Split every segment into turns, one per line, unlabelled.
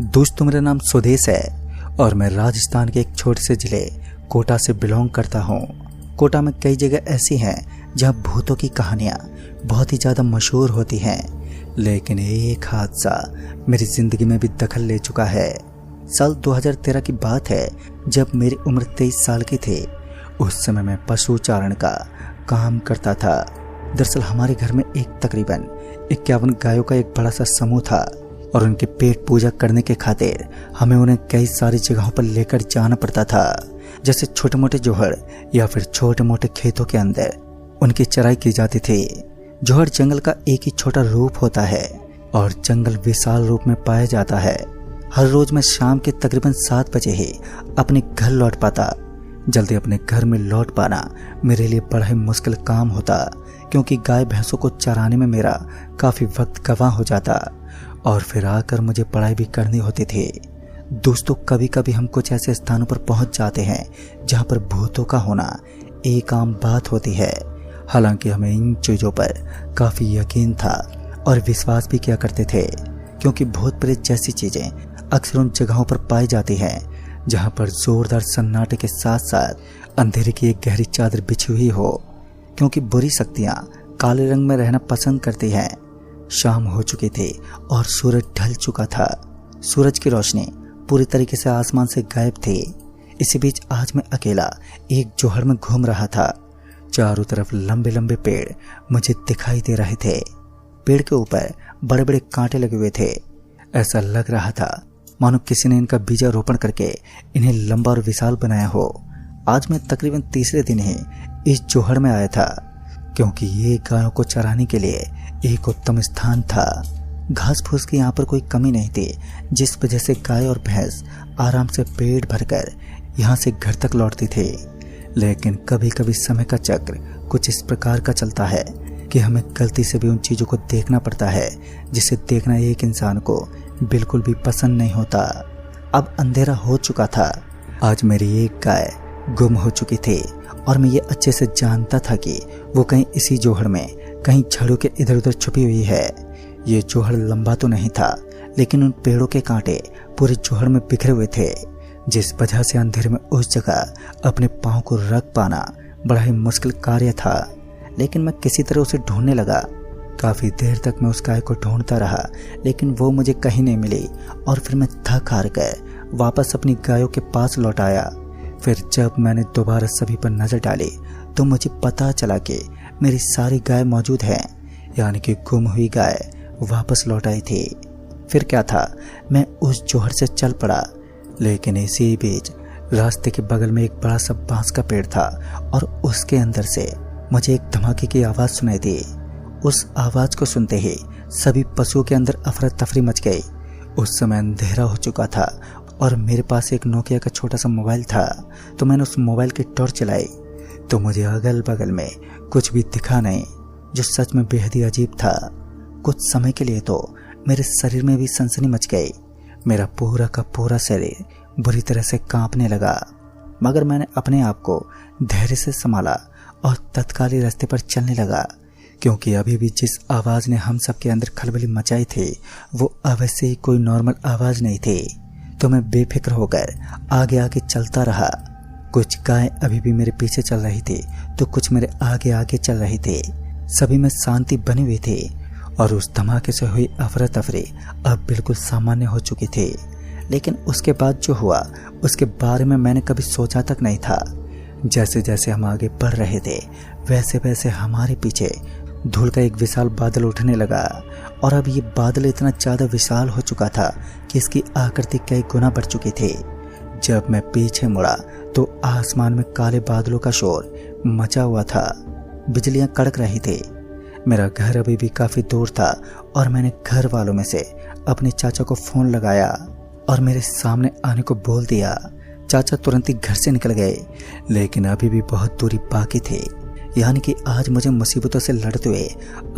दोस्तों, मेरा नाम सुदेश है और मैं राजस्थान के एक छोटे से जिले कोटा से बिलोंग करता हूँ। कोटा में कई जगह ऐसी हैं जहाँ भूतों की कहानियाँ बहुत ही ज़्यादा मशहूर होती हैं, लेकिन एक हादसा मेरी ज़िंदगी में भी दखल ले चुका है। साल 2013 की बात है, जब मेरी उम्र 23 साल की थी। उस समय मैं पशु चारण का काम करता था। दरअसल हमारे घर में तकरीबन 51 गायों का एक बड़ा सा समूह था और उनके पेट पूजा करने के खातिर हमें उन्हें कई सारी जगहों पर लेकर जाना पड़ता था, जैसे छोटे मोटे जोहड़ या फिर छोटे मोटे खेतों के अंदर उनकी चराई की जाती थी। जोहड़ जंगल का एक ही छोटा रूप होता है और जंगल विशाल रूप में पाया जाता है। हर रोज मैं शाम के तकरीबन 7 बजे ही अपने घर लौट पाता। जल्दी अपने घर में लौट पाना मेरे लिए बड़ा ही मुश्किल काम होता, क्योंकि गाय भैंसों को चराने में मेरा काफी वक्त गंवा हो जाता और फिर आकर मुझे पढ़ाई भी करनी होती थी। दोस्तों, कभी कभी हम कुछ ऐसे स्थानों पर पहुंच जाते हैं जहां पर भूतों का होना एक आम बात होती है। हालांकि हमें इन चीजों पर काफी यकीन था और विश्वास भी किया करते थे, क्योंकि भूत प्रेत जैसी चीजें अक्सर उन जगहों पर पाई जाती हैं जहां पर जोरदार सन्नाटे के साथ साथ अंधेरे की एक गहरी चादर बिछी हुई हो, क्योंकि बुरी शक्तियां काले रंग में रहना पसंद करती हैं। शाम हो चुकी थी और सूरज ढल चुका था। सूरज की रोशनी पूरी तरीके से आसमान से गायब थी। इसी बीच आज मैं अकेला एक जोहड़ में घूम रहा था। चारों तरफ लंबे लंबे पेड़ मुझे दिखाई दे रहे थे। पेड़ के ऊपर बड़े बड़े कांटे लगे हुए थे। ऐसा लग रहा था मानो किसी ने इनका बीजारोपण करके इन्हें लंबा और विशाल बनाया हो। आज मैं तकरीबन तीसरे दिन ही इस जोहड़ में आया था, क्योंकि ये गायों को चराने के लिए एक उत्तम स्थान था। घास फूस की यहाँ पर कोई कमी नहीं थी, जिस वजह से गाय और भैंस आराम से पेट भरकर यहाँ से घर तक लौटती थी। लेकिन कभी कभी समय का चक्र कुछ इस प्रकार का चलता है कि हमें गलती से भी उन चीजों को देखना पड़ता है जिसे देखना एक इंसान को बिल्कुल भी पसंद नहीं होता। अब अंधेरा हो चुका था। आज मेरी एक गाय गुम हो चुकी थी और मैं ये अच्छे से जानता था कि वो कहीं इसी जोहड़ में कहीं झाड़ियों के इधर उधर छुपी हुई है। ये जोहड़ लंबा तो नहीं था, लेकिन उन पेड़ों के कांटे पूरे जोहड़ में बिखरे हुए थे, जिस वजह से अंधेरे में उस जगह अपने पाँव को रख पाना बड़ा ही मुश्किल कार्य था। लेकिन मैं किसी तरह उसे ढूंढने लगा। काफी देर तक मैं उस गाय को ढूंढता रहा, लेकिन वो मुझे कहीं नहीं मिली और फिर मैं थक हार कर वापस अपनी गायों के पास लौट आया। फिर जब मैंने दोबारा सभी पर नजर डाली तो मुझे पता चला कि मेरी सारी गाय मौजूद हैं, यानी कि गुम हुई गाय वापस लौट आई थी। फिर क्या था, मैं उस जोहड़ से चल पड़ा, लेकिन इसी बीच रास्ते के बगल में एक बड़ा सा बांस का पेड़ था और उसके अंदर से मुझे एक धमाके की आवाज सुनाई दी। उस आवाज को सुनते ही सभी पशुओं के अंदर अफरा तफरी मच गई। उस समय अंधेरा हो चुका था और मेरे पास एक नोकिया का छोटा सा मोबाइल था, तो मैंने उस मोबाइल की टॉर्च चलाई तो मुझे अगल बगल में कुछ भी दिखा नहीं, जो सच में बेहद ही अजीब था। कुछ समय के लिए तो मेरे शरीर में भी सनसनी मच गई। मेरा पूरा का पूरा शरीर बुरी तरह से कांपने लगा, मगर मैंने अपने आप को धैर्य से संभाला और तत्काल ही रास्ते पर चलने लगा, क्योंकि अभी भी जिस आवाज ने हम सबके अंदर खलबली मचाई थी वो अवश्य ही कोई नॉर्मल आवाज नहीं थी। तो मैं बेफिक्र होकर आगे आगे चलता रहा। कुछ गाय अभी भी मेरे पीछे चल रही थी तो कुछ मेरे आगे आगे चल रही थी। सभी में शांति बनी हुई थी और उस धमाके से हुई अफरा तफरी अब बिल्कुल सामान्य हो चुकी थी। लेकिन उसके बाद जो हुआ उसके बारे में मैंने कभी सोचा तक नहीं था। जैसे जैसे हम आगे बढ़ रहे थे वैसे वैसे हमारे पीछे धूल का एक विशाल बादल उठने लगा और अब ये बादल इतना ज्यादा विशाल हो चुका था कि इसकी आकृति कई गुना बढ़ चुकी थी। जब मैं पीछे मुड़ा तो आसमान में काले बादलों का शोर मचा हुआ था। बिजलियां कड़क रही थी। मेरा घर अभी भी काफी दूर था और मैंने घर वालों में से अपने चाचा को फोन लगाया और मेरे सामने आने को बोल दिया। चाचा तुरंत ही घर से निकल गए, लेकिन अभी भी बहुत दूरी बाकी थी, यानी कि आज मुझे मुसीबतों से लड़ते हुए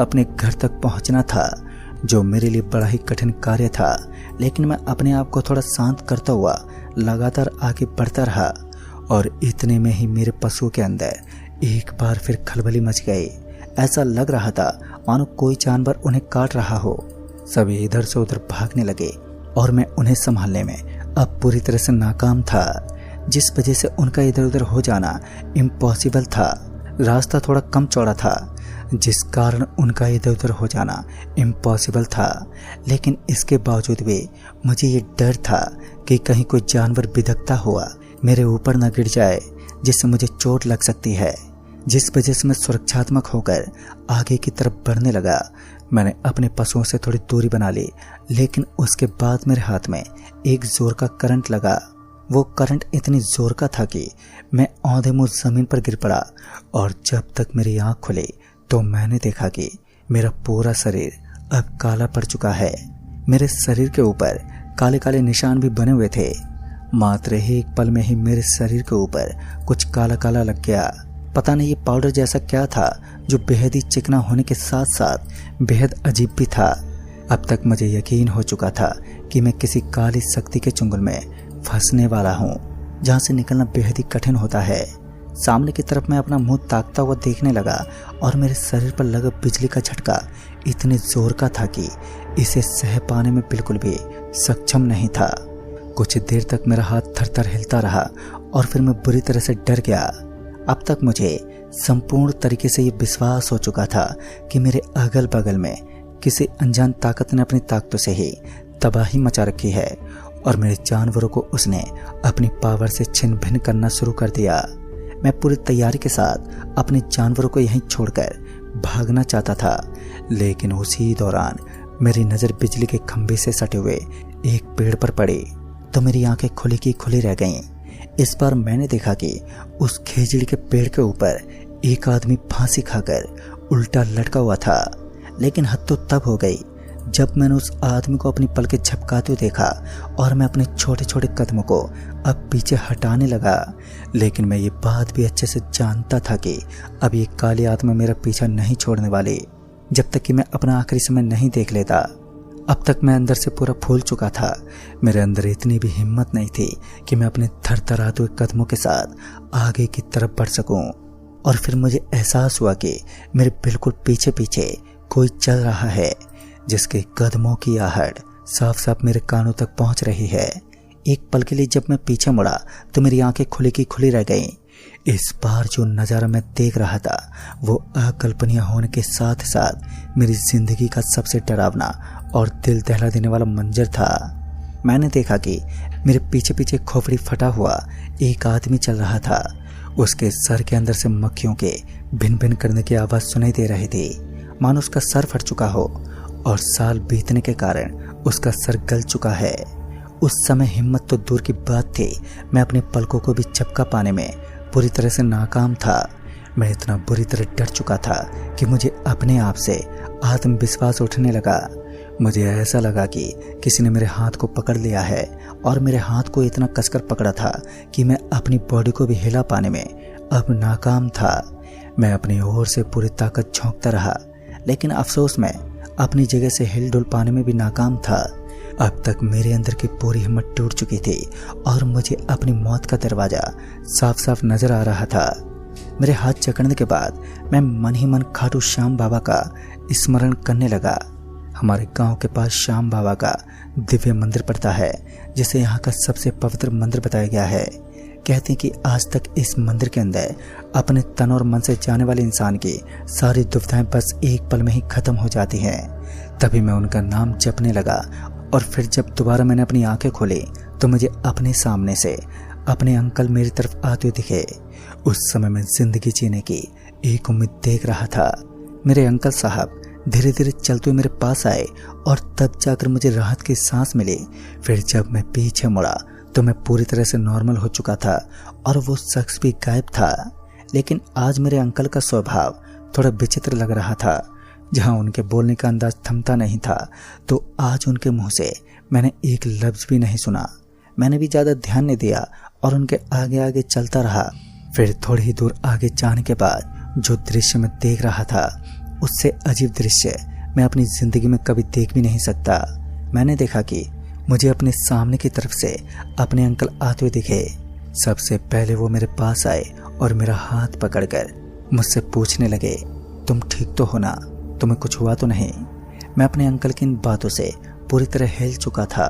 अपने घर तक पहुंचना था, जो मेरे लिए बड़ा ही कठिन कार्य था। लेकिन मैं अपने आप को थोड़ा शांत करता हुआ लगातार आगे बढ़ता रहा और इतने में ही मेरे पशुओं के अंदर एक बार फिर खलबली मच गई। ऐसा लग रहा था मानो कोई जानवर उन्हें काट रहा हो। सभी इधर से उधर भागने लगे और मैं उन्हें संभालने में अब पूरी तरह से नाकाम था, जिस वजह से उनका इधर उधर हो जाना इम्पॉसिबल था। रास्ता थोड़ा कम चौड़ा था, जिस कारण उनका इधर उधर हो जाना इम्पॉसिबल था। लेकिन इसके बावजूद भी मुझे ये डर था कि कहीं कोई जानवर बिदकता हुआ मेरे ऊपर न गिर जाए, जिससे मुझे चोट लग सकती है। जिस वजह से मैं सुरक्षात्मक होकर आगे की तरफ बढ़ने लगा। मैंने अपने पशुओं से थोड़ी दूरी बना ली, लेकिन उसके बाद मेरे हाथ में एक जोर का करंट लगा। वो करंट इतनी जोर का था कि मैं औंधे मुंह जमीन पर गिर पड़ा। और जब तक मेरी आंख खुली तो मैंने देखा कि मेरा पूरा शरीर अब काला पड़ चुका है। मेरे शरीर के ऊपर काले काले निशान भी बने हुए थे। मात्र एक पल में ही मेरे शरीर के ऊपर कुछ काला काला लग गया। पता नहीं ये पाउडर जैसा क्या था, जो बेहद ही चिकना होने के साथ साथ बेहद अजीब भी था। अब तक मुझे यकीन हो चुका था कि मैं किसी काली शक्ति के चुंगल में फंसने वाला हूँ, जहाँ से निकलना बेहद ही कठिन होता है। सामने की तरफ मैं अपना मुंह ताकता हुआ देखने लगा और मेरे शरीर पर लगा बिजली का झटका इतने जोर का था कि इसे सह पाने में बिल्कुल भी सक्षम नहीं था। कुछ देर तक मेरा हाथ थर थर हिलता रहा और फिर मैं बुरी तरह से डर गया। अब तक मुझे संपूर्ण तरीके से ये विश्वास हो चुका था कि मेरे अगल बगल में किसी अनजान ताकत ने अपनी ताकतों से ही तबाही मचा रखी है और मेरे जानवरों को उसने अपनी पावर से छिन भिन्न करना शुरू कर दिया। मैं पूरी तैयारी के साथ अपने जानवरों को यहीं छोड़कर भागना चाहता था, लेकिन उसी दौरान मेरी नज़र बिजली के खंभे से सटे हुए एक पेड़ पर पड़ी तो मेरी आंखें खुली की खुली रह गईं। इस बार मैंने देखा कि उस खेजड़ी के पेड़ के ऊपर एक आदमी फांसी खाकर उल्टा लटका हुआ था। लेकिन हद तो तब हो गई जब मैंने उस आदमी को अपनी पलकें झपकाते हुए देखा और मैं अपने छोटे छोटे कदमों को अब पीछे हटाने लगा। लेकिन मैं ये बात भी अच्छे से जानता था कि अब ये काली आत्मा मेरा पीछा नहीं छोड़ने वाली जब तक कि मैं अपना आखिरी समय नहीं देख लेता। अब तक मैं अंदर से पूरा फूल चुका था। मेरे अंदर इतनी भी हिम्मत नहीं थी कि मैं अपने थरथराते हुए कदमों के साथ आगे की तरफ बढ़ सकूं। और फिर मुझे एहसास हुआ कि मेरे बिल्कुल पीछे पीछे कोई चल रहा है, जिसके कदमों की आहट साफ साफ मेरे कानों तक पहुंच रही है। एक पल के लिए जब मैं पीछे मुड़ा तो मेरी आंखें खुली की खुली रह गईं। इस बार जो नज़ारा मैं देख रहा था वो अकल्पनीय होने के साथ साथ मेरी जिंदगी का सबसे डरावना और दिल दहला देने वाला मंजर था। मैंने देखा कि मेरे पीछे पीछे खोपड़ी फटा हुआ एक आदमी चल रहा था। उसके सर के अंदर से मक्खियों के भिन भिन करने की आवाज़ सुनाई दे रही थी, मानो उसका सर फट चुका हो और साल बीतने के कारण उसका सर गल चुका है। उस समय हिम्मत तो दूर की बात थी, मैं अपने पलकों को भी झपका पाने में पूरी तरह से नाकाम था। मैं इतना बुरी तरह डर चुका था कि मुझे अपने आप से आत्मविश्वास उठने लगा। मुझे ऐसा लगा कि किसी ने मेरे हाथ को पकड़ लिया है और मेरे हाथ को इतना कसकर पकड़ा था कि मैं अपनी बॉडी को भी हिला पाने में अब नाकाम था। मैं अपनी ओर से पूरी ताकत झोंकता रहा, लेकिन अफसोस मैं अपनी जगह से हिल डुल पाने में भी नाकाम था। अब तक मेरे अंदर की पूरी हिम्मत टूट चुकी थी और मुझे अपनी मौत का दरवाजा साफ साफ नजर आ रहा था। मेरे हाथ जकड़ने के बाद मैं मन ही मन खाटू श्याम बाबा का स्मरण करने लगा। हमारे गांव के पास श्याम बाबा का दिव्य मंदिर पड़ता है, जिसे यहाँ का सबसे पवित्र मंदिर बताया गया है। कहते हैं कि आज तक इस मंदिर के अंदर अपने तन और मन से जाने वाले इंसान की सारी दुविधाएं बस एक पल में ही खत्म हो जाती हैं। तभी मैं उनका नाम जपने लगा और फिर जब दोबारा मैंने अपनी आंखें खोली तो मुझे अपने सामने से अपने अंकल मेरी तरफ आते हुए दिखे। उस समय मैं जिंदगी जीने की एक उम्मीद देख रहा था। मेरे अंकल साहब धीरे धीरे चलते हुए मेरे पास आए और तब जाकर मुझे राहत की सांस मिली। फिर जब मैं पीछे मुड़ा तो मैं पूरी तरह से नॉर्मल हो चुका था और वो शख्स भी गायब था। लेकिन आज मेरे अंकल का स्वभाव थोड़ा विचित्र लग रहा था। जहां उनके बोलने का अंदाज थमता नहीं था, तो आज उनके मुंह से मैंने एक लफ्ज भी नहीं सुना। मैंने भी ज़्यादा ध्यान नहीं दिया और उनके आगे आगे चलता रहा। फिर थोड़ी ही दूर आगे जाने के बाद जो दृश्य मैं देख रहा था, उससे अजीब दृश्य मैं अपनी ज़िंदगी में कभी देख भी नहीं सकता। मैंने देखा कि मुझे अपने सामने की तरफ से अपने अंकल आते हुए दिखे। सबसे पहले वो मेरे पास आए और मेरा हाथ पकड़कर मुझसे पूछने लगे, तुम ठीक तो हो ना? तुम्हें कुछ हुआ तो नहीं? मैं अपने अंकल की इन बातों से पूरी तरह हिल चुका था।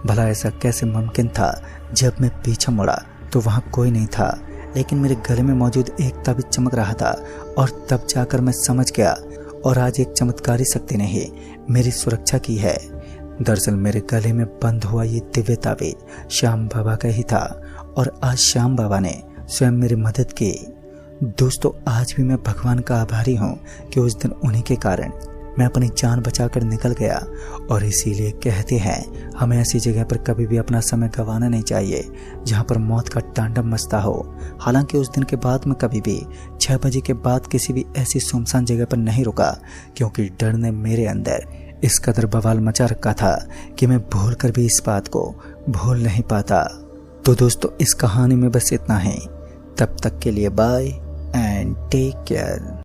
भला ऐसा कैसे मुमकिन था? जब मैं पीछे मुड़ा तो वहाँ कोई नहीं था, लेकिन मेरे गले में मौजूद एक ताबीज चमक रहा था और तब जाकर मैं समझ गया और आज एक चमत्कारी शक्ति ने ही मेरी सुरक्षा की है। दरअसल मेरे गले में बंद हुआ ये दिव्य ताबीज श्याम बाबा का ही था और आज श्याम बाबा ने स्वयं मेरी मदद की। दोस्तों, आज भी मैं भगवान का आभारी हूँ कि उस दिन उन्हीं के कारण मैं अपनी जान बचाकर निकल गया। और इसीलिए कहते हैं हमें ऐसी जगह पर कभी भी अपना समय गंवाना नहीं चाहिए जहाँ पर मौत का तांडव मचता हो। हालांकि उस दिन के बाद मैं कभी भी 6 बजे के बाद किसी भी ऐसी सुनसान जगह पर नहीं रुका, क्योंकि डर ने मेरे अंदर इस कदर बवाल मचा रखा था कि मैं भूल कर भी इस बात को भूल नहीं पाता। तो दोस्तों, इस कहानी में बस इतना ही। तब तक के लिए बाय एंड टेक केयर।